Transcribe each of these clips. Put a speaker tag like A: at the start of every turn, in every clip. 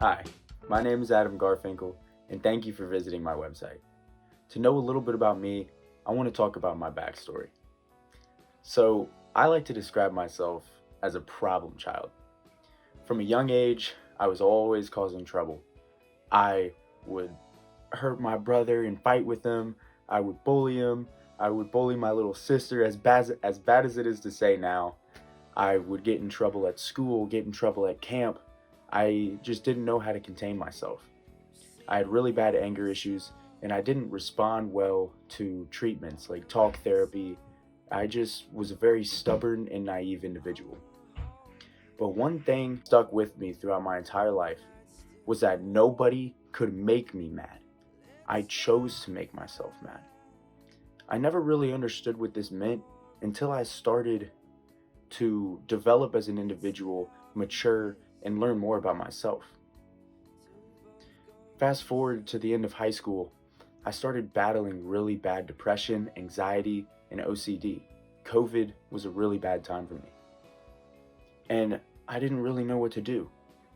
A: Hi, my name is Adam Garfinkel, and thank you for visiting my website. To know a little bit about me, I want to talk about my backstory. So, I like to describe myself as a problem child. From a young age, I was always causing trouble. I would hurt my brother and fight with him. I would bully him. I would bully my little sister, as bad as it is to say now. I would get in trouble at school, get in trouble at camp. I just didn't know how to contain myself. I had really bad anger issues, and I didn't respond well to treatments like talk therapy. I just was a very stubborn and naive individual. But one thing stuck with me throughout my entire life was that nobody could make me mad. I chose to make myself mad. I never really understood what this meant until I started to develop as an individual, mature, and learn more about myself. Fast forward to the end of high school, I started battling really bad depression, anxiety, and OCD. COVID was a really bad time for me. And I didn't really know what to do.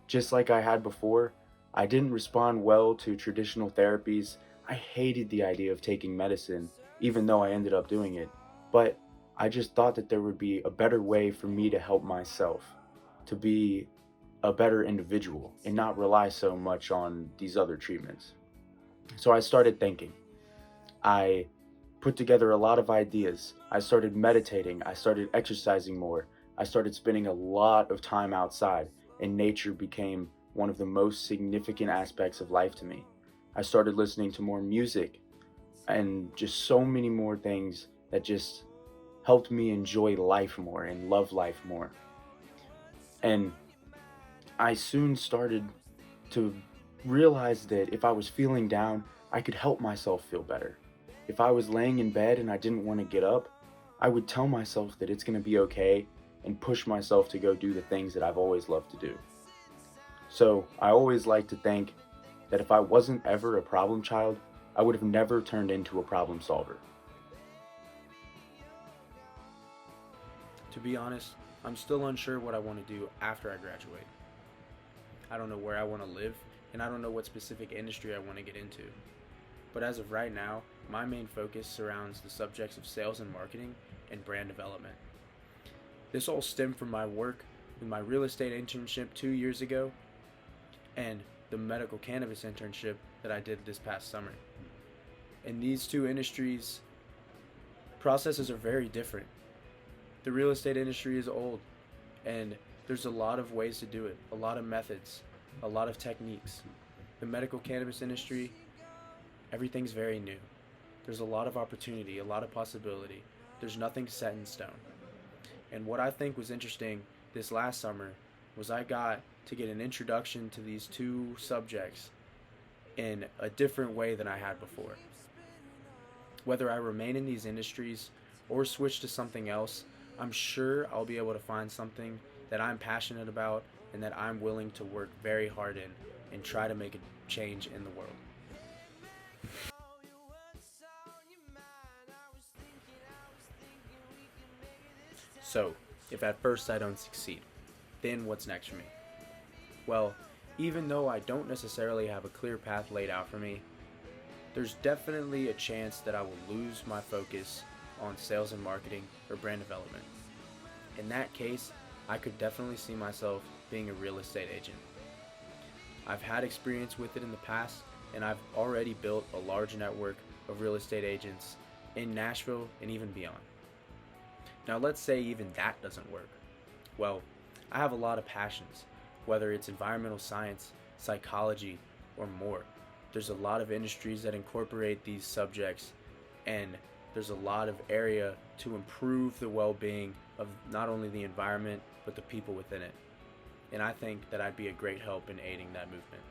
A: Just like I had before, I didn't respond well to traditional therapies. I hated the idea of taking medicine, even though I ended up doing it. But I just thought that there would be a better way for me to help myself, to be a better individual, and not rely so much on these other treatments. So I started thinking. I put together a lot of ideas. I started meditating. I started exercising more. I started spending a lot of time outside, and nature became one of the most significant aspects of life to me. I started listening to more music and just so many more things that just helped me enjoy life more and love life more. And I soon started to realize that if I was feeling down, I could help myself feel better. If I was laying in bed and I didn't want to get up, I would tell myself that it's going to be okay and push myself to go do the things that I've always loved to do. So I always like to think that if I wasn't ever a problem child, I would have never turned into a problem solver.
B: To be honest, I'm still unsure what I want to do after I graduate. I don't know where I want to live, and I don't know what specific industry I want to get into. But as of right now, my main focus surrounds the subjects of sales and marketing and brand development. This all stemmed from my work with my real estate internship 2 years ago and the medical cannabis internship that I did this past summer. In these two industries, processes are very different. The real estate industry is old, and there's a lot of ways to do it, a lot of methods, a lot of techniques. The medical cannabis industry, everything's very new. There's a lot of opportunity, a lot of possibility. There's nothing set in stone. And what I think was interesting this last summer was I got to get an introduction to these two subjects in a different way than I had before. Whether I remain in these industries or switch to something else, I'm sure I'll be able to find something that I'm passionate about and that I'm willing to work very hard in and try to make a change in the world. So, if at first I don't succeed, then what's next for me? Well, even though I don't necessarily have a clear path laid out for me, there's definitely a chance that I will lose my focus on sales and marketing or brand development. In that case, I could definitely see myself being a real estate agent. I've had experience with it in the past, and I've already built a large network of real estate agents in Nashville and even beyond. Now, let's say even that doesn't work. Well, I have a lot of passions, whether it's environmental science, psychology, or more. There's a lot of industries that incorporate these subjects, and there's a lot of area to improve the well being of not only the environment, but the people within it. And I think that I'd be a great help in aiding that movement.